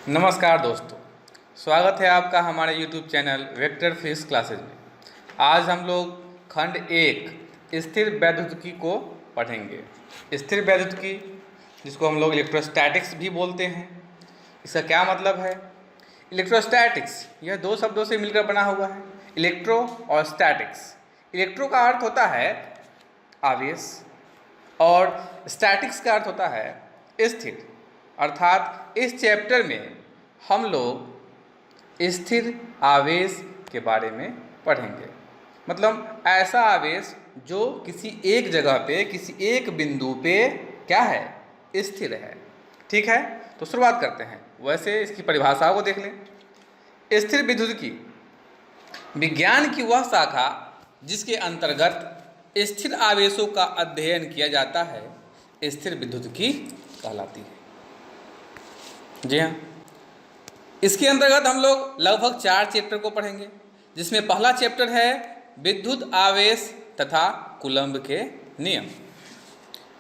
नमस्कार दोस्तों, स्वागत है आपका हमारे YouTube channel vector physics classes में। आज हम लोग खंड 1 स्थिर वैद्युतिकी को पढ़ेंगे। स्थिर वैद्युतिकी, जिसको हम लोग इलेक्ट्रोस्टैटिक्स भी बोलते हैं, इसका क्या मतलब है? इलेक्ट्रोस्टैटिक्स यह दो शब्दों से मिलकर बना हुआ है, इलेक्ट्रो और स्टैटिक्स। इलेक्ट्रो का अर्थ होता है आवेश और स्टैटिक्स का अर्थ होता है स्थिर। अर्थात इस चैप्टर में हम लोग स्थिर आवेश के बारे में पढ़ेंगे। मतलब ऐसा आवेश जो किसी एक जगह पे, किसी एक बिंदु पे क्या है, स्थिर है। ठीक है, तो शुरुआत करते हैं। वैसे इसकी परिभाषाओं को देख लें। स्थिर विद्युतिकी विज्ञान की वह शाखा जिसके अंतर्गत स्थिर आवेशों का अध्ययन किया जाता है, स्थिर विद्युतिकी कहलाती है। जी हाँ, इसके अंतर्गत हम लोग लगभग 4 चैप्टर को पढ़ेंगे, जिसमें पहला चैप्टर है विद्युत आवेश तथा कूलम्ब के नियम।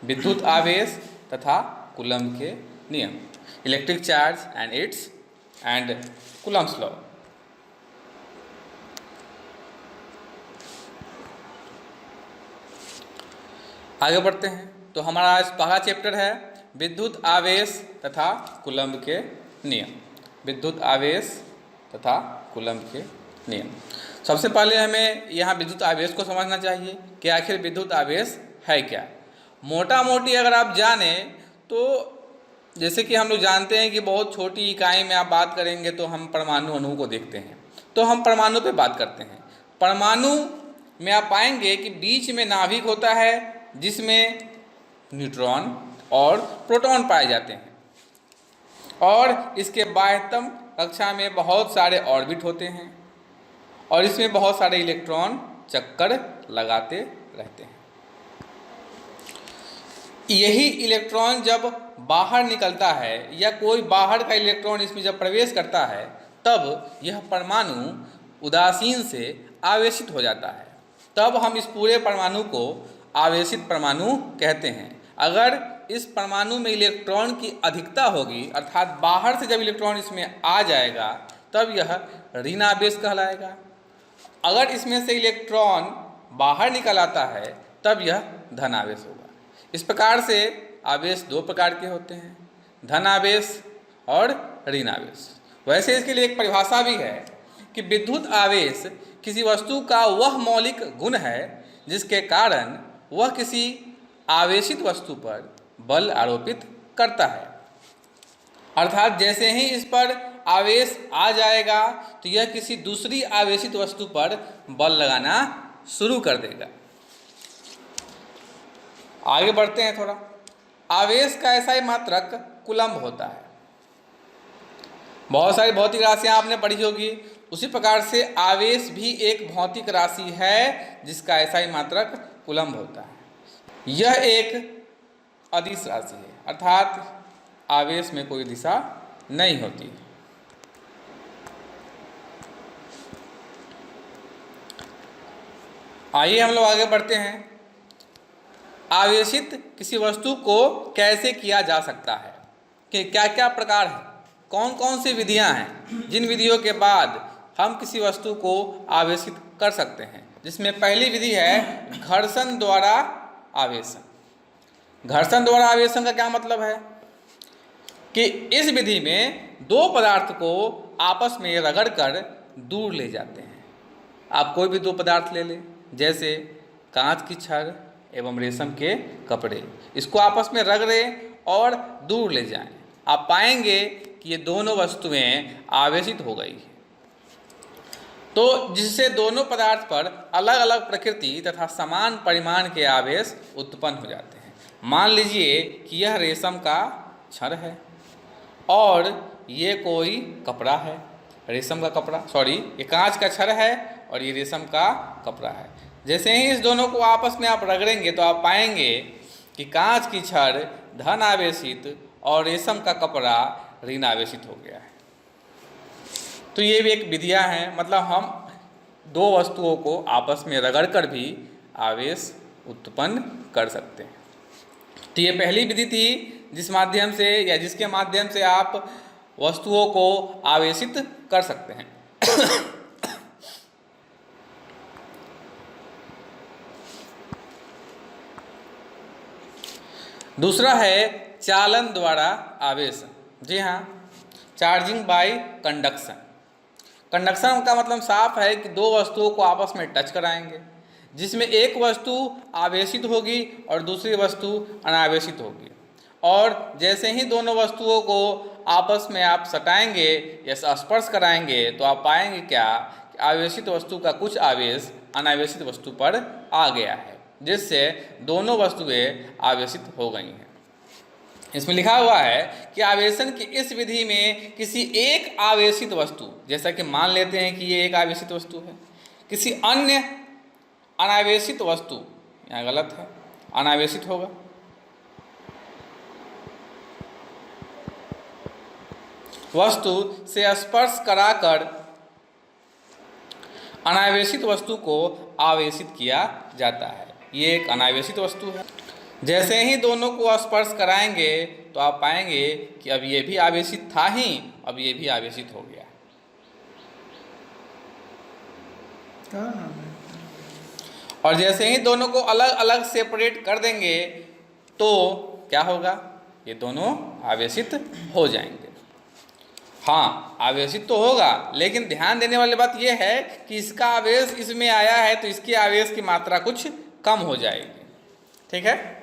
विद्युत आवेश तथा कूलम्ब के नियम, electric charge and Coulomb's law. आगे बढ़ते हैं। तो हमारा आज पहला चैप्टर है विद्युत आवेश तथा कूलम्ब के नियम। विद्युत आवेश तथा कूलम्ब के नियम। सबसे पहले हमें यहाँ विद्युत आवेश को समझना चाहिए कि आखिर विद्युत आवेश है क्या। मोटा मोटी अगर आप जानें तो जैसे कि हम लोग जानते हैं कि बहुत छोटी इकाई में आप बात करेंगे तो हम परमाणु अणु को देखते हैं, तो हम परमाणु पे बात करते हैं। परमाणु में आप पाएंगे कि बीच में नाभिक होता है, जिसमें न्यूट्रॉन और प्रोटॉन पाए जाते हैं, और इसके बाह्यतम कक्षा में बहुत सारे ऑर्बिट होते हैं, और इसमें बहुत सारे इलेक्ट्रॉन चक्कर लगाते रहते हैं। यही इलेक्ट्रॉन जब बाहर निकलता है या कोई बाहर का इलेक्ट्रॉन इसमें जब प्रवेश करता है, तब यह परमाणु उदासीन से आवेशित हो जाता है। तब हम इस पूरे परमाणु को आवेशित परमाणु कहते हैं। अगर इस परमाणु में इलेक्ट्रॉन की अधिकता होगी, अर्थात बाहर से जब इलेक्ट्रॉन इसमें आ जाएगा, तब यह ऋणावेश कहलाएगा। अगर इसमें से इलेक्ट्रॉन बाहर निकल आता है, तब यह धनावेश होगा। इस प्रकार से आवेश 2 प्रकार के होते हैं, धनावेश और ऋणावेश। वैसे इसके लिए एक परिभाषा भी है कि विद्युत आवेश किसी वस्तु का वह मौलिक गुण है जिसके कारण वह किसी आवेशित वस्तु पर बल आरोपित करता है। अर्थात जैसे ही इस पर आवेश आ जाएगा तो यह किसी दूसरी आवेशित वस्तु पर बल लगाना शुरू कर देगा। आगे बढ़ते हैं थोड़ा। आवेश का ऐसा ही मात्रक कूलम्ब होता है। बहुत सारी भौतिक राशियां आपने पढ़ी होगी, उसी प्रकार से आवेश भी एक भौतिक राशि है जिसका ऐसा ही मात्रक कूलम्ब होता है। यह एक अदिश राशि है, अर्थात आवेश में कोई दिशा नहीं होती। आइए हम लोग आगे बढ़ते हैं। आवेशित किसी वस्तु को कैसे किया जा सकता है, कि क्या क्या प्रकार है, कौन कौन सी विधियां हैं, जिन विधियों के बाद हम किसी वस्तु को आवेशित कर सकते हैं। जिसमें पहली विधि है घर्षण द्वारा आवेशन। घर्षण द्वारा आवेशन का क्या मतलब है कि इस विधि में 2 पदार्थ को आपस में रगड़कर दूर ले जाते हैं। आप कोई भी 2 पदार्थ ले लें, जैसे कांच की छड़ एवं रेशम के कपड़े, इसको आपस में रगड़ें और दूर ले जाएं। आप पाएंगे कि ये दोनों वस्तुएं आवेशित हो गई है, तो जिससे दोनों पदार्थ पर अलग अलग प्रकृति तथा समान परिमाण के आवेश उत्पन्न हो जाते हैं। मान लीजिए कि यह रेशम का छड़ है और ये कोई कपड़ा है, रेशम का कपड़ा, ये कांच का छड़ है और ये रेशम का कपड़ा है। जैसे ही इस दोनों को आपस में आप रगड़ेंगे तो आप पाएंगे कि कांच की छड़ धन आवेशित और रेशम का कपड़ा ऋण आवेशित हो गया है। तो ये भी एक विधियां हैं, मतलब हम 2 वस्तुओं को आपस में रगड़कर भी आवेश उत्पन्न कर सकते हैं। तो ये पहली विधि थी जिस माध्यम से या जिसके माध्यम से आप वस्तुओं को आवेशित कर सकते हैं। दूसरा है चालन द्वारा आवेश। जी हाँ, चार्जिंग बाय कंडक्शन। कंडक्शन का मतलब साफ है कि दो वस्तुओं को आपस में टच कराएंगे, जिसमें एक वस्तु आवेशित होगी और दूसरी वस्तु अनावेशित होगी। और जैसे ही दोनों वस्तुओं को आपस में आप सटाएंगे या स्पर्श कराएंगे तो आप पाएंगे क्या कि आवेशित वस्तु का कुछ आवेश अनावेशित वस्तु पर आ गया है, जिससे दोनों वस्तुएं आवेशित हो गई हैं। इसमें लिखा हुआ है कि आवेशन की इस विधि में किसी एक आवेशित वस्तु, जैसा कि मान लेते हैं कि ये एक आवेशित वस्तु है, किसी अन्य अनावेशित वस्तु, यहाँ गलत है, अनावेशित होगा, वस्तु से स्पर्श कराकर अनावेशित वस्तु को आवेशित किया जाता है। ये एक अनावेशित वस्तु है। जैसे ही दोनों को स्पर्श कराएंगे तो आप पाएंगे कि अब ये भी आवेशित था ही, अब ये भी आवेशित हो गया। और जैसे ही दोनों को अलग अलग सेपरेट कर देंगे तो क्या होगा, ये दोनों आवेशित हो जाएंगे। हाँ, आवेशित तो होगा, लेकिन ध्यान देने वाली बात यह है कि इसका आवेश इसमें आया है तो इसके आवेश की मात्रा कुछ कम हो जाएगी। ठीक है।